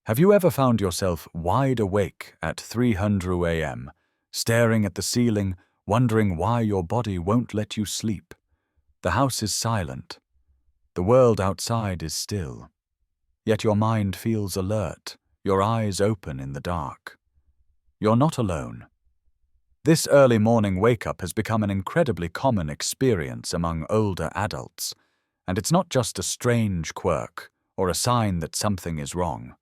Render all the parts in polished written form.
Have you ever found yourself wide awake at 300 a.m., staring at the ceiling, wondering why your body won't let you sleep? The house is silent. The world outside is still. Yet your mind feels alert, your eyes open in the dark. You're not alone. This early morning wake-up has become an incredibly common experience among older adults, and it's not just a strange quirk or a sign that something is wrong.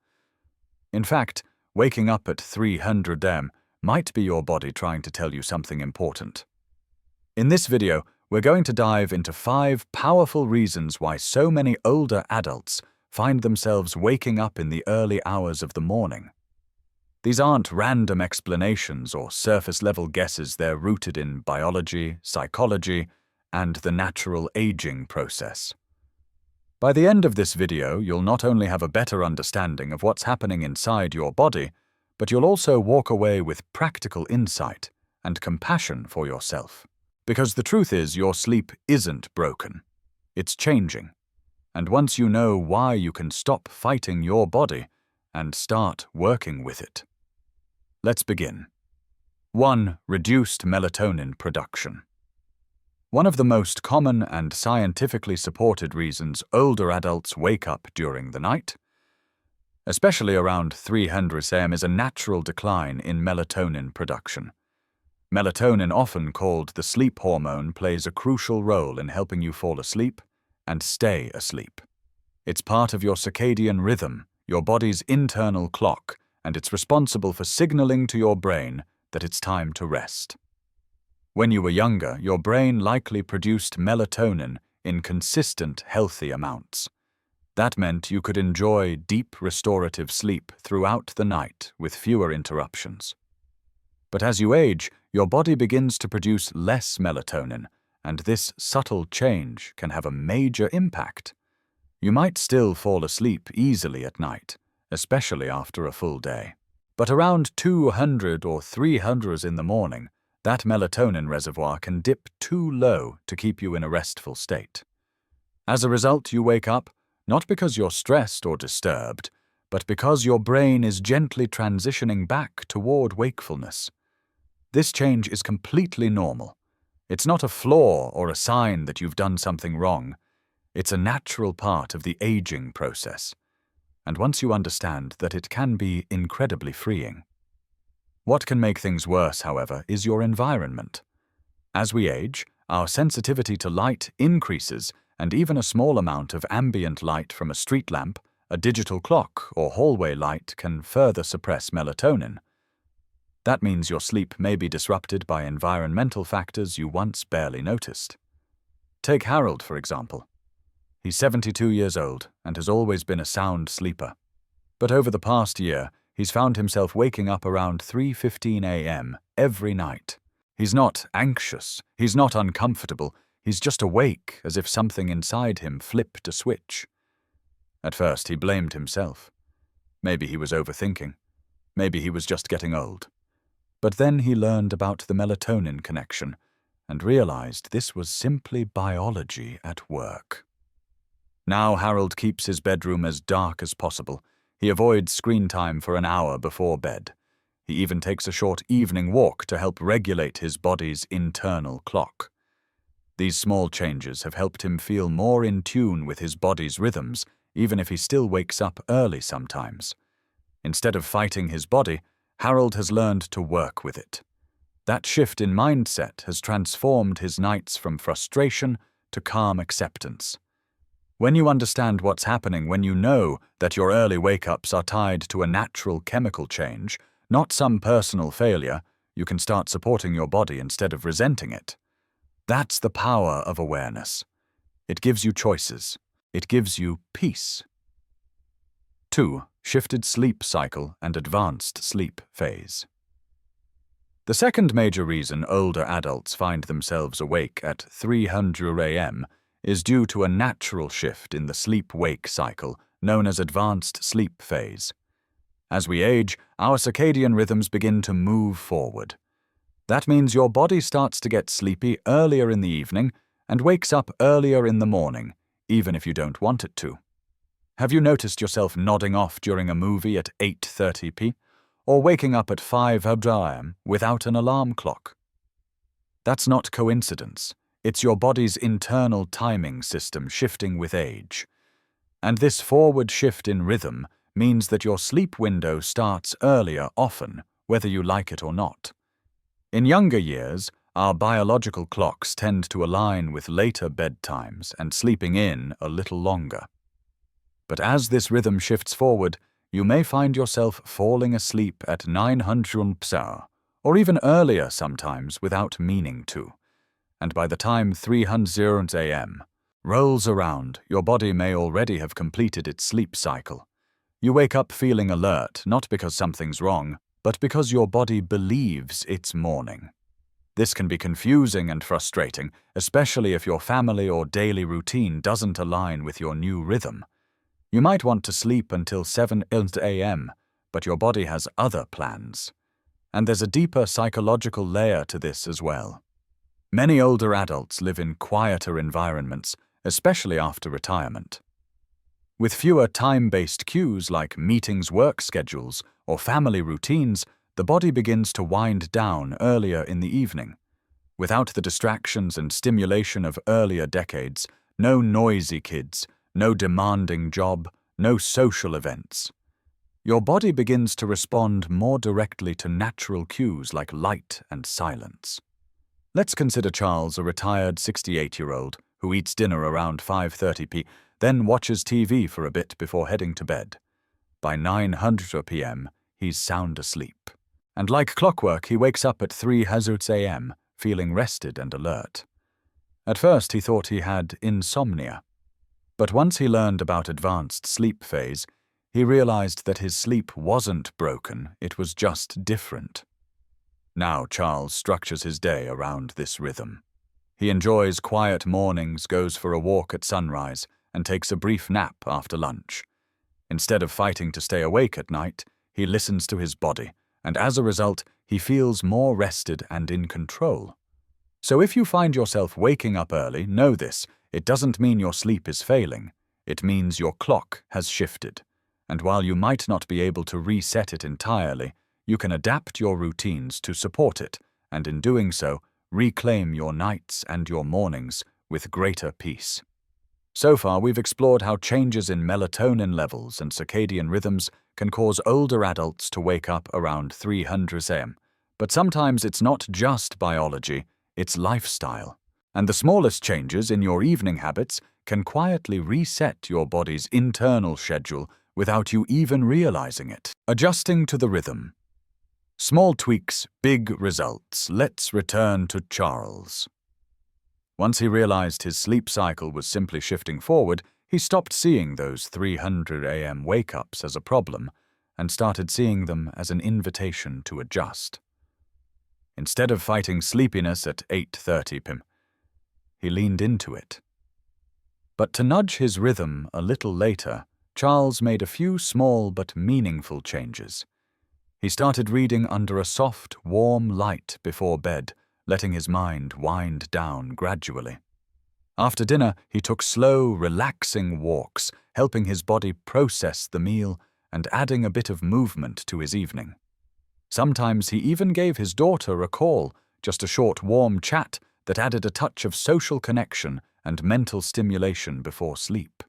In fact, waking up at 300 am might be your body trying to tell you something important. In this video, we're going to dive into 5 powerful reasons why so many older adults find themselves waking up in the early hours of the morning. These aren't random explanations or surface-level guesses. They're rooted in biology, psychology, and the natural aging process. By the end of this video, you'll not only have a better understanding of what's happening inside your body, but you'll also walk away with practical insight and compassion for yourself. Because the truth is, your sleep isn't broken. It's changing. And once you know why, you can stop fighting your body and start working with it. Let's begin. 1. Reduced melatonin production. One of the most common and scientifically supported reasons older adults wake up during the night, especially around 300 am, is a natural decline in melatonin production. Melatonin, often called the sleep hormone, plays a crucial role in helping you fall asleep and stay asleep. It's part of your circadian rhythm, your body's internal clock, and it's responsible for signaling to your brain that it's time to rest. When you were younger, your brain likely produced melatonin in consistent, healthy amounts. That meant you could enjoy deep, restorative sleep throughout the night with fewer interruptions. But as you age, your body begins to produce less melatonin, and this subtle change can have a major impact. You might still fall asleep easily at night, especially after a full day. But around 200 or 300 in the morning, that melatonin reservoir can dip too low to keep you in a restful state. As a result, you wake up not because you're stressed or disturbed, but because your brain is gently transitioning back toward wakefulness. This change is completely normal. It's not a flaw or a sign that you've done something wrong. It's a natural part of the aging process. And once you understand that, it can be incredibly freeing. What can make things worse, however, is your environment. As we age, our sensitivity to light increases, and even a small amount of ambient light from a street lamp, a digital clock, or hallway light can further suppress melatonin. That means your sleep may be disrupted by environmental factors you once barely noticed. Take Harold, for example. He's 72 years old and has always been a sound sleeper. But over the past year, he's found himself waking up around 3:15 am every night. He's not anxious, he's not uncomfortable, he's just awake, as if something inside him flipped a switch. At first, he blamed himself. Maybe he was overthinking. Maybe he was just getting old. But then he learned about the melatonin connection and realized this was simply biology at work. Now Harold keeps his bedroom as dark as possible. He avoids screen time for an hour before bed. He even takes a short evening walk to help regulate his body's internal clock. These small changes have helped him feel more in tune with his body's rhythms, even if he still wakes up early sometimes. Instead of fighting his body, Harold has learned to work with it. That shift in mindset has transformed his nights from frustration to calm acceptance. When you understand what's happening, when you know that your early wake-ups are tied to a natural chemical change, not some personal failure, you can start supporting your body instead of resenting it. That's the power of awareness. It gives you choices. It gives you peace. 2. Shifted sleep cycle and advanced sleep phase. The second major reason older adults find themselves awake at 300 am is due to a natural shift in the sleep-wake cycle known as advanced sleep phase. As we age, our circadian rhythms begin to move forward. That means your body starts to get sleepy earlier in the evening and wakes up earlier in the morning, even if you don't want it to. Have you noticed yourself nodding off during a movie at 8:30 p.m. or waking up at 5 a.m. without an alarm clock? That's not coincidence. It's your body's internal timing system shifting with age. And this forward shift in rhythm means that your sleep window starts earlier often, whether you like it or not. In younger years, our biological clocks tend to align with later bedtimes and sleeping in a little longer. But as this rhythm shifts forward, you may find yourself falling asleep at 900 psa, or even earlier sometimes without meaning to. And by the time 300 a.m. rolls around, your body may already have completed its sleep cycle. You wake up feeling alert, not because something's wrong, but because your body believes it's morning. This can be confusing and frustrating, especially if your family or daily routine doesn't align with your new rhythm. You might want to sleep until 7 a.m., but your body has other plans. And there's a deeper psychological layer to this as well. Many older adults live in quieter environments, especially after retirement. With fewer time-based cues like meetings, work schedules, or family routines, the body begins to wind down earlier in the evening. Without the distractions and stimulation of earlier decades, no noisy kids, no demanding job, no social events. Your body begins to respond more directly to natural cues like light and silence. Let's consider Charles, a retired 68-year-old who eats dinner around 5:30 p.m., then watches TV for a bit before heading to bed. By 9:00 p.m., he's sound asleep. And like clockwork, he wakes up at 3:00 a.m., feeling rested and alert. At first, he thought he had insomnia. But once he learned about advanced sleep phase, he realized that his sleep wasn't broken, it was just different. Now Charles structures his day around this rhythm. He enjoys quiet mornings, goes for a walk at sunrise, and takes a brief nap after lunch. Instead of fighting to stay awake at night, he listens to his body, and as a result, he feels more rested and in control. So if you find yourself waking up early, know this: it doesn't mean your sleep is failing. It means your clock has shifted. And while you might not be able to reset it entirely, you can adapt your routines to support it, and in doing so, reclaim your nights and your mornings with greater peace. So far, we've explored how changes in melatonin levels and circadian rhythms can cause older adults to wake up around 300 a.m. But sometimes it's not just biology, it's lifestyle. And the smallest changes in your evening habits can quietly reset your body's internal schedule without you even realizing it. Adjusting to the rhythm. Small tweaks, big results. Let's return to Charles. Once he realized his sleep cycle was simply shifting forward, he stopped seeing those 300 a.m. wake-ups as a problem and started seeing them as an invitation to adjust. Instead of fighting sleepiness at 8:30 p.m., he leaned into it. But to nudge his rhythm a little later, Charles made a few small but meaningful changes. He started reading under a soft, warm light before bed, letting his mind wind down gradually. After dinner, he took slow, relaxing walks, helping his body process the meal and adding a bit of movement to his evening. Sometimes he even gave his daughter a call, just a short, warm chat that added a touch of social connection and mental stimulation before sleep.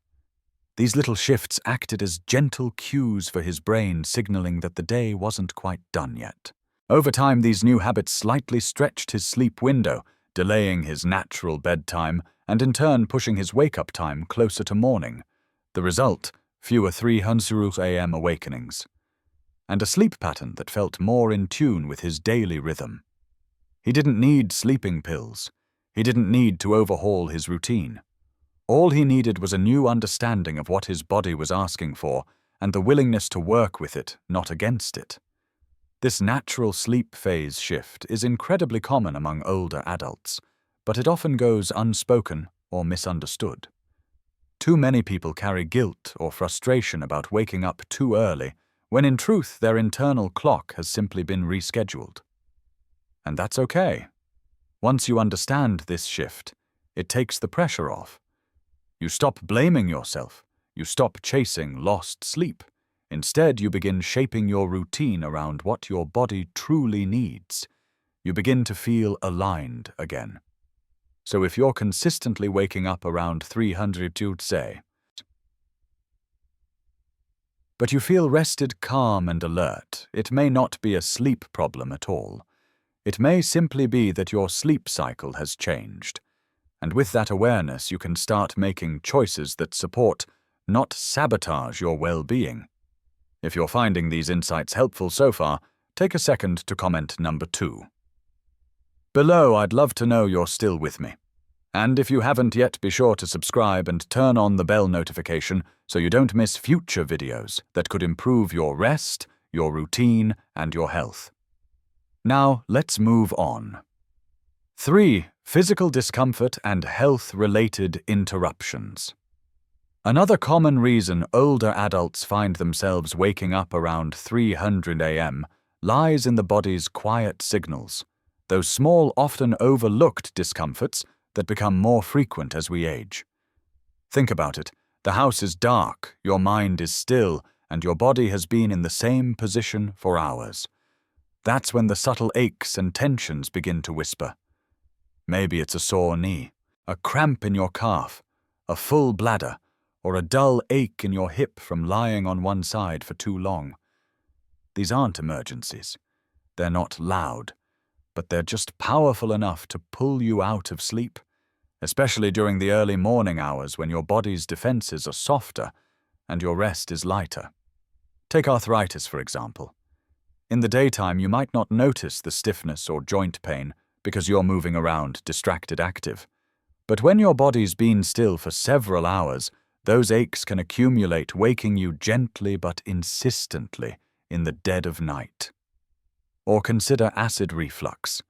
These little shifts acted as gentle cues for his brain, signaling that the day wasn't quite done yet. Over time, these new habits slightly stretched his sleep window, delaying his natural bedtime and in turn pushing his wake-up time closer to morning. The result, fewer 300 a.m. awakenings, and a sleep pattern that felt more in tune with his daily rhythm. He didn't need sleeping pills. He didn't need to overhaul his routine. All he needed was a new understanding of what his body was asking for and the willingness to work with it, not against it. This natural sleep phase shift is incredibly common among older adults, but it often goes unspoken or misunderstood. Too many people carry guilt or frustration about waking up too early, when in truth their internal clock has simply been rescheduled. And that's okay. Once you understand this shift, it takes the pressure off. You stop blaming yourself. You stop chasing lost sleep. Instead, you begin shaping your routine around what your body truly needs. You begin to feel aligned again. So if you're consistently waking up around 300, you'd say, but you feel rested, calm, and alert, it may not be a sleep problem at all. It may simply be that your sleep cycle has changed. And with that awareness, you can start making choices that support, not sabotage, your well-being. If you're finding these insights helpful so far, take a second to comment number 2. Below, I'd love to know you're still with me. And if you haven't yet, be sure to subscribe and turn on the bell notification so you don't miss future videos that could improve your rest, your routine, and your health. Now, let's move on. 3. Physical discomfort and health-related interruptions. Another common reason older adults find themselves waking up around 300 a.m. lies in the body's quiet signals, those small, often overlooked discomforts that become more frequent as we age. Think about it. The house is dark, your mind is still, and your body has been in the same position for hours. That's when the subtle aches and tensions begin to whisper. Maybe it's a sore knee, a cramp in your calf, a full bladder, or a dull ache in your hip from lying on one side for too long. These aren't emergencies. They're not loud, but they're just powerful enough to pull you out of sleep, especially during the early morning hours when your body's defenses are softer and your rest is lighter. Take arthritis, for example. In the daytime, you might not notice the stiffness or joint pain because you're moving around distracted active. But when your body's been still for several hours, those aches can accumulate, waking you gently but insistently in the dead of night. Or consider acid reflux.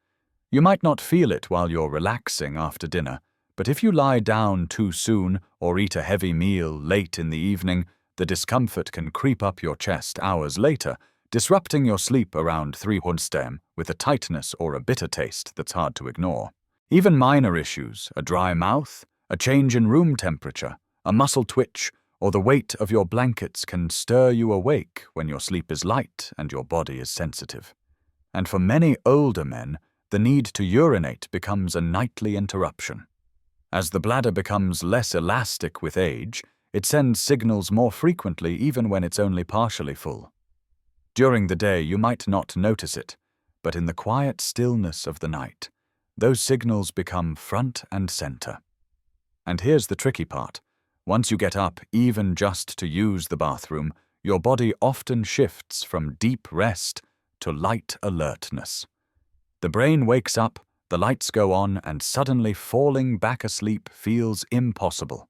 You might not feel it while you're relaxing after dinner, but if you lie down too soon or eat a heavy meal late in the evening, the discomfort can creep up your chest hours later, disrupting your sleep around 3 p.m. with a tightness or a bitter taste that's hard to ignore. Even minor issues, a dry mouth, a change in room temperature, a muscle twitch, or the weight of your blankets can stir you awake when your sleep is light and your body is sensitive. And for many older men, the need to urinate becomes a nightly interruption. As the bladder becomes less elastic with age, it sends signals more frequently even when it's only partially full. During the day, you might not notice it, but in the quiet stillness of the night, those signals become front and center. And here's the tricky part. Once you get up, even just to use the bathroom, your body often shifts from deep rest to light alertness. The brain wakes up, the lights go on, and suddenly falling back asleep feels impossible.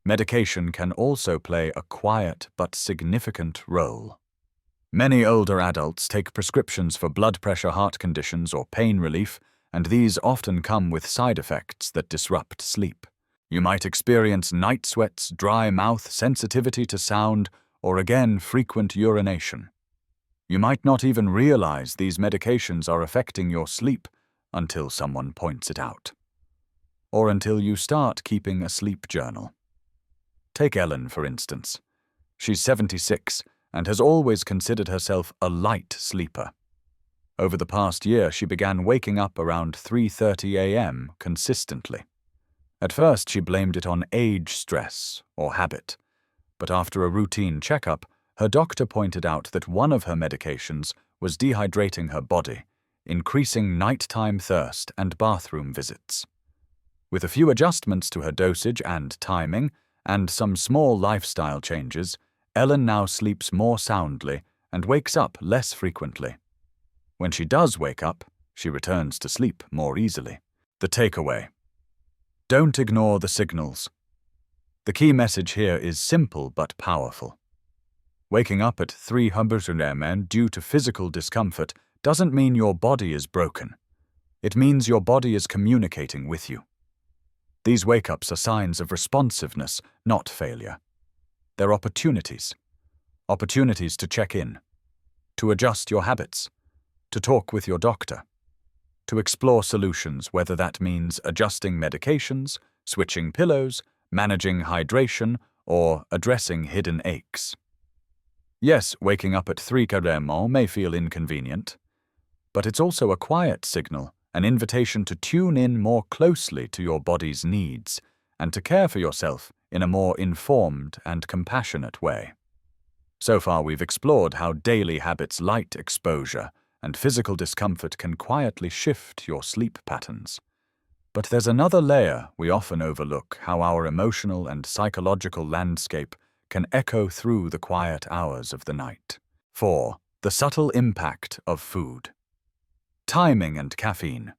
Medication can also play a quiet but significant role. Many older adults take prescriptions for blood pressure, heart conditions, or pain relief, and these often come with side effects that disrupt sleep. You might experience night sweats, dry mouth, sensitivity to sound, or again, frequent urination. You might not even realize these medications are affecting your sleep until someone points it out. Or until you start keeping a sleep journal. Take Ellen, for instance. She's 76 and has always considered herself a light sleeper. Over the past year, she began waking up around 3:30 a.m. consistently. At first, she blamed it on age stress or habit, but after a routine checkup, her doctor pointed out that one of her medications was dehydrating her body, increasing nighttime thirst and bathroom visits. With a few adjustments to her dosage and timing, and some small lifestyle changes, Ellen now sleeps more soundly and wakes up less frequently. When she does wake up, she returns to sleep more easily. The takeaway: don't ignore the signals. The key message here is simple but powerful. Waking up at 300 am due to physical discomfort doesn't mean your body is broken. It means your body is communicating with you. These wake-ups are signs of responsiveness, not failure. They're opportunities. Opportunities to check in, to adjust your habits, to talk with your doctor, to explore solutions, whether that means adjusting medications, switching pillows, managing hydration, or addressing hidden aches. Yes, waking up at 3 a.m. may feel inconvenient, but it's also a quiet signal, an invitation to tune in more closely to your body's needs and to care for yourself in a more informed and compassionate way. So far, we've explored how daily habits, light exposure, and physical discomfort can quietly shift your sleep patterns. But there's another layer we often overlook: how our emotional and psychological landscape can echo through the quiet hours of the night. 4. The subtle impact of food. Timing and caffeine.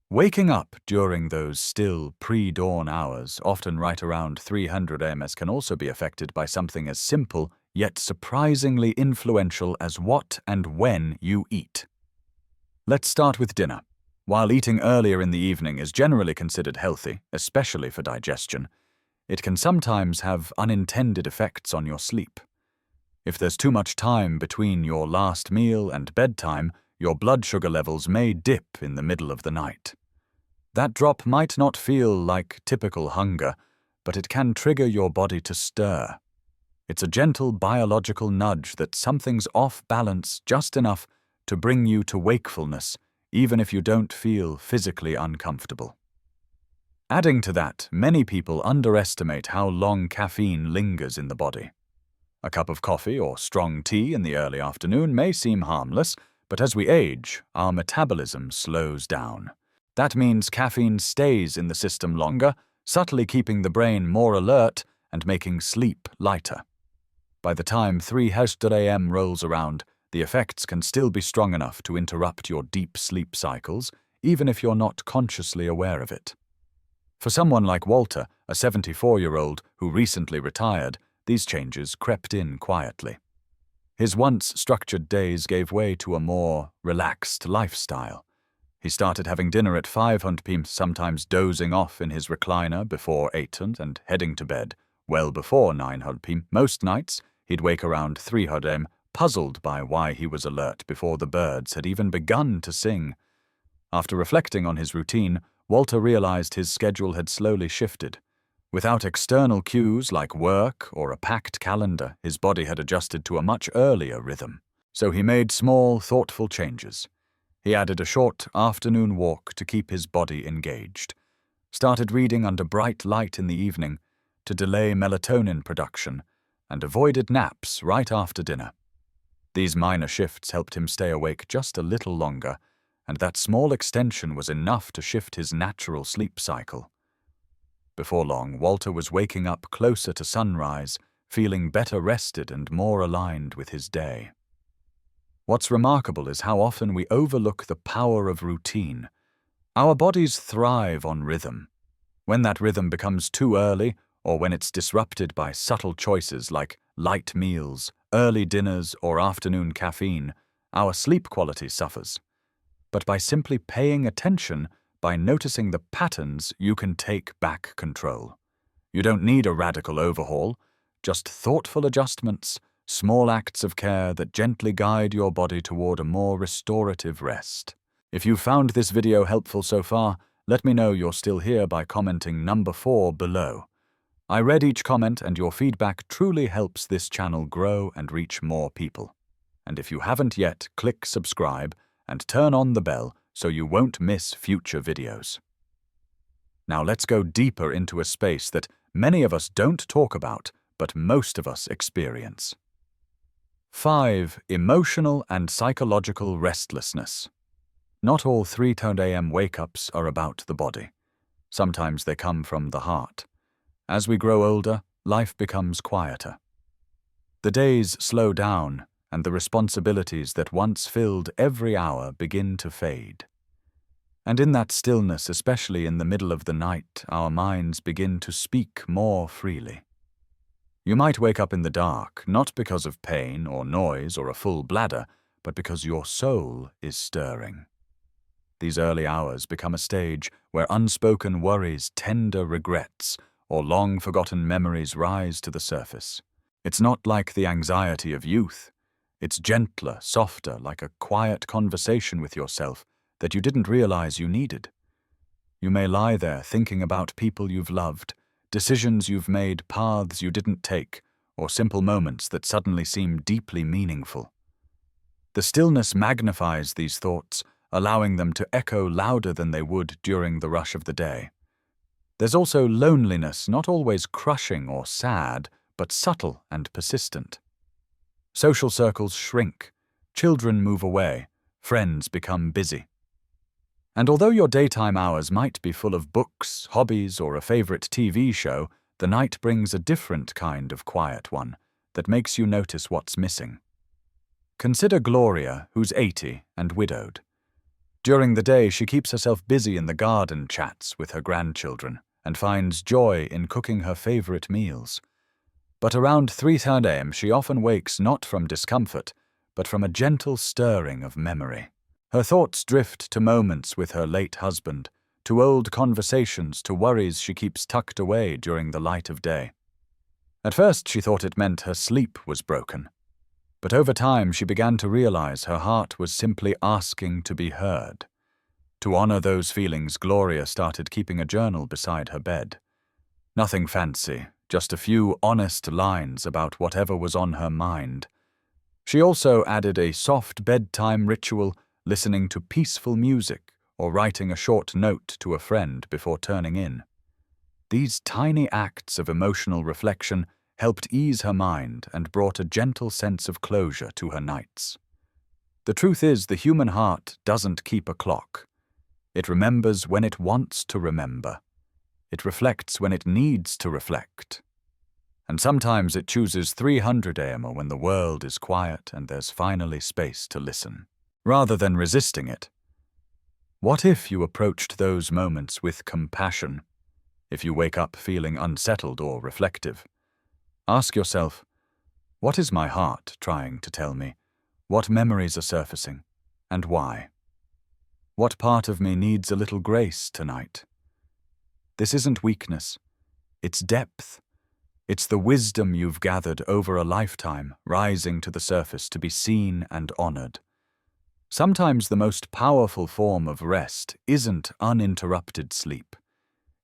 Waking up during those still pre-dawn hours, often right around 300 a.m., can also be affected by something as simple yet surprisingly influential as what and when you eat. Let's start with dinner. While eating earlier in the evening is generally considered healthy, especially for digestion, it can sometimes have unintended effects on your sleep. If there's too much time between your last meal and bedtime, your blood sugar levels may dip in the middle of the night. That drop might not feel like typical hunger, but it can trigger your body to stir. It's a gentle biological nudge that something's off balance just enough to bring you to wakefulness, even if you don't feel physically uncomfortable. Adding to that, many people underestimate how long caffeine lingers in the body. A cup of coffee or strong tea in the early afternoon may seem harmless, but as we age, our metabolism slows down. That means caffeine stays in the system longer, subtly keeping the brain more alert and making sleep lighter. By the time 3 a.m. rolls around, the effects can still be strong enough to interrupt your deep sleep cycles, even if you're not consciously aware of it. For someone like Walter, a 74-year-old who recently retired, these changes crept in quietly. His once structured days gave way to a more relaxed lifestyle. He started having dinner at 5 p.m., sometimes dozing off in his recliner before 8 and heading to bed well before 9 p.m. Most nights, he'd wake around 3 a.m., puzzled by why he was alert before the birds had even begun to sing. After reflecting on his routine, Walter realized his schedule had slowly shifted. Without external cues like work or a packed calendar, his body had adjusted to a much earlier rhythm. So he made small, thoughtful changes. He added a short afternoon walk to keep his body engaged, started reading under bright light in the evening to delay melatonin production, and avoided naps right after dinner. These minor shifts helped him stay awake just a little longer, and that small extension was enough to shift his natural sleep cycle. Before long, Walter was waking up closer to sunrise, feeling better rested and more aligned with his day. What's remarkable is how often we overlook the power of routine. Our bodies thrive on rhythm. When that rhythm becomes too early, or when it's disrupted by subtle choices like light meals, early dinners, or afternoon caffeine, our sleep quality suffers. But by simply paying attention, by noticing the patterns, you can take back control. You don't need a radical overhaul, just thoughtful adjustments, small acts of care that gently guide your body toward a more restorative rest. If you found this video helpful so far, let me know you're still here by commenting number 4 below. I read each comment, and your feedback truly helps this channel grow and reach more people. And if you haven't yet, click subscribe and turn on the bell so you won't miss future videos. Now let's go deeper into a space that many of us don't talk about, but most of us experience. 5. Emotional and psychological restlessness. Not all 3 a.m. wake-ups are about the body. Sometimes they come from the heart. As we grow older, life becomes quieter. The days slow down, and the responsibilities that once filled every hour begin to fade. And in that stillness, especially in the middle of the night, our minds begin to speak more freely. You might wake up in the dark, not because of pain or noise or a full bladder, but because your soul is stirring. These early hours become a stage where unspoken worries, tender regrets, or long-forgotten memories rise to the surface. It's not like the anxiety of youth. It's gentler, softer, like a quiet conversation with yourself that you didn't realize you needed. You may lie there thinking about people you've loved, decisions you've made, paths you didn't take, or simple moments that suddenly seem deeply meaningful. The stillness magnifies these thoughts, allowing them to echo louder than they would during the rush of the day. There's also loneliness, not always crushing or sad, but subtle and persistent. Social circles shrink, children move away, friends become busy. And although your daytime hours might be full of books, hobbies, or a favorite TV show, the night brings a different kind of quiet one that makes you notice what's missing. Consider Gloria, who's 80 and widowed. During the day, she keeps herself busy in the garden chats with her grandchildren and finds joy in cooking her favorite meals. But around 3:30 a.m., she often wakes not from discomfort, but from a gentle stirring of memory. Her thoughts drift to moments with her late husband, to old conversations, to worries she keeps tucked away during the light of day. At first, she thought it meant her sleep was broken. But over time, she began to realize her heart was simply asking to be heard. To honor those feelings, Gloria started keeping a journal beside her bed. Nothing fancy, just a few honest lines about whatever was on her mind. She also added a soft bedtime ritual, listening to peaceful music or writing a short note to a friend before turning in. These tiny acts of emotional reflection helped ease her mind and brought a gentle sense of closure to her nights. The truth is, the human heart doesn't keep a clock. It remembers when it wants to remember. It reflects when it needs to reflect. And sometimes it chooses 3:00 a.m. when the world is quiet and there's finally space to listen, rather than resisting it. What if you approached those moments with compassion? If you wake up feeling unsettled or reflective, ask yourself, what is my heart trying to tell me? What memories are surfacing? And why? What part of me needs a little grace tonight? This isn't weakness. It's depth. It's the wisdom you've gathered over a lifetime, rising to the surface to be seen and honored. Sometimes the most powerful form of rest isn't uninterrupted sleep.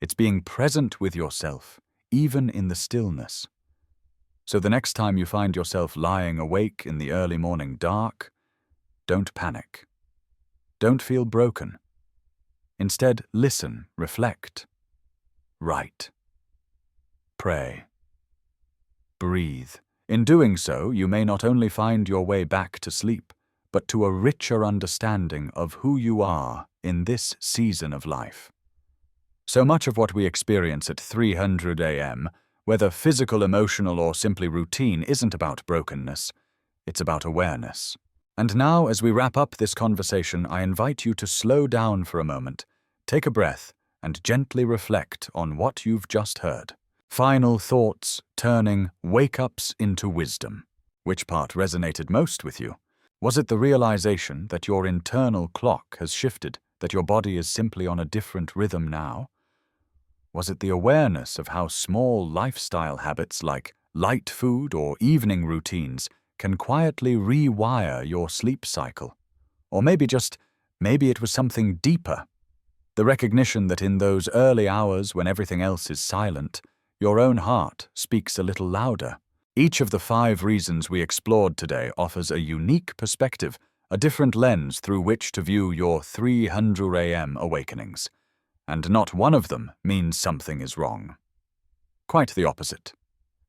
It's being present with yourself, even in the stillness. So the next time you find yourself lying awake in the early morning dark, don't panic. Don't feel broken. Instead, listen, reflect, write, pray, breathe. In doing so, you may not only find your way back to sleep, but to a richer understanding of who you are in this season of life. So much of what we experience at 3:00 a.m., whether physical, emotional, or simply routine, isn't about brokenness. It's about awareness. And now, as we wrap up this conversation, I invite you to slow down for a moment, take a breath, and gently reflect on what you've just heard. Final thoughts, turning wake-ups into wisdom. Which part resonated most with you? Was it the realization that your internal clock has shifted, that your body is simply on a different rhythm now? Was it the awareness of how small lifestyle habits like light food or evening routines can quietly rewire your sleep cycle? Or maybe it was something deeper. The recognition that in those early hours when everything else is silent, your own heart speaks a little louder. Each of the 5 reasons we explored today offers a unique perspective, a different lens through which to view your 3:00 a.m. awakenings. And not one of them means something is wrong. Quite the opposite.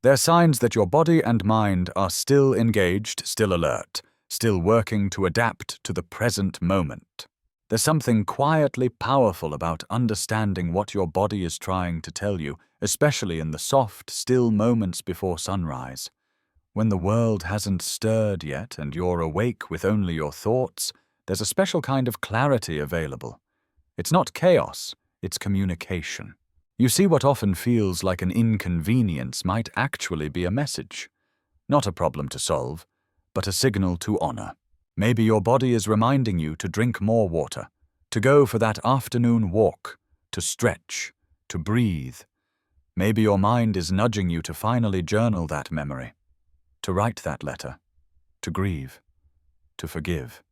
They're signs that your body and mind are still engaged, still alert, still working to adapt to the present moment. There's something quietly powerful about understanding what your body is trying to tell you, especially in the soft, still moments before sunrise. When the world hasn't stirred yet and you're awake with only your thoughts, there's a special kind of clarity available. It's not chaos. It's communication. You see, what often feels like an inconvenience might actually be a message. Not a problem to solve, but a signal to honor. Maybe your body is reminding you to drink more water, to go for that afternoon walk, to stretch, to breathe. Maybe your mind is nudging you to finally journal that memory, to write that letter, to grieve, to forgive.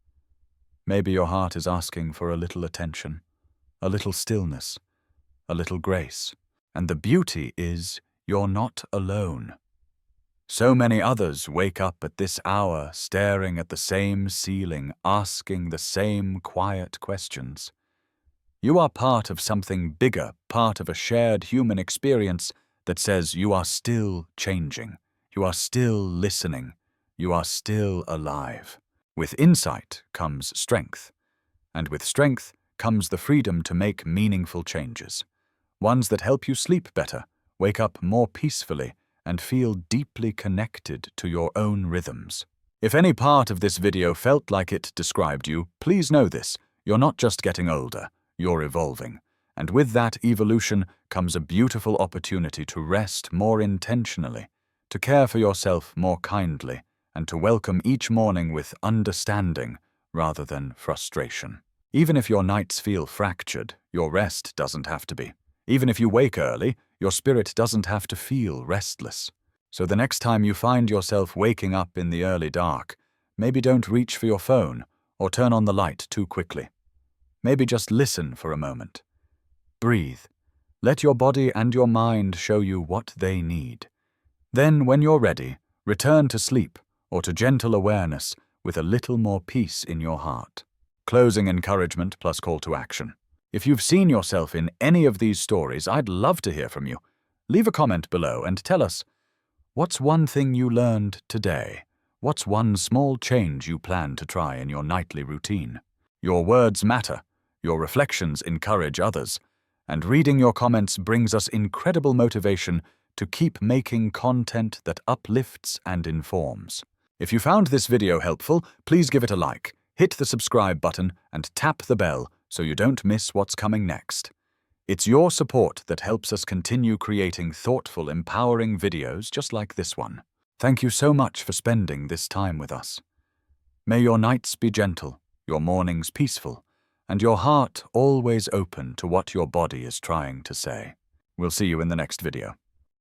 Maybe your heart is asking for a little attention, a little stillness, a little grace. And the beauty is you're not alone. So many others wake up at this hour, staring at the same ceiling, asking the same quiet questions. You are part of something bigger, part of a shared human experience that says you are still changing, you are still listening, you are still alive. With insight comes strength, and with strength comes the freedom to make meaningful changes, ones that help you sleep better, wake up more peacefully, and feel deeply connected to your own rhythms. If any part of this video felt like it described you, please know this: you're not just getting older, you're evolving. And with that evolution comes a beautiful opportunity to rest more intentionally, to care for yourself more kindly, and to welcome each morning with understanding rather than frustration. Even if your nights feel fractured, your rest doesn't have to be. Even if you wake early, your spirit doesn't have to feel restless. So the next time you find yourself waking up in the early dark, maybe don't reach for your phone or turn on the light too quickly. Maybe just listen for a moment. Breathe. Let your body and your mind show you what they need. Then, when you're ready, return to sleep or to gentle awareness with a little more peace in your heart. Closing encouragement plus call to action. If you've seen yourself in any of these stories, I'd love to hear from you. Leave a comment below and tell us, what's one thing you learned today? What's one small change you plan to try in your nightly routine? Your words matter. Your reflections encourage others, and reading your comments brings us incredible motivation to keep making content that uplifts and informs. If you found this video helpful, please give it a like, hit the subscribe button, and tap the bell so you don't miss what's coming next. It's your support that helps us continue creating thoughtful, empowering videos just like this one. Thank you so much for spending this time with us. May your nights be gentle, your mornings peaceful, and your heart always open to what your body is trying to say. We'll see you in the next video.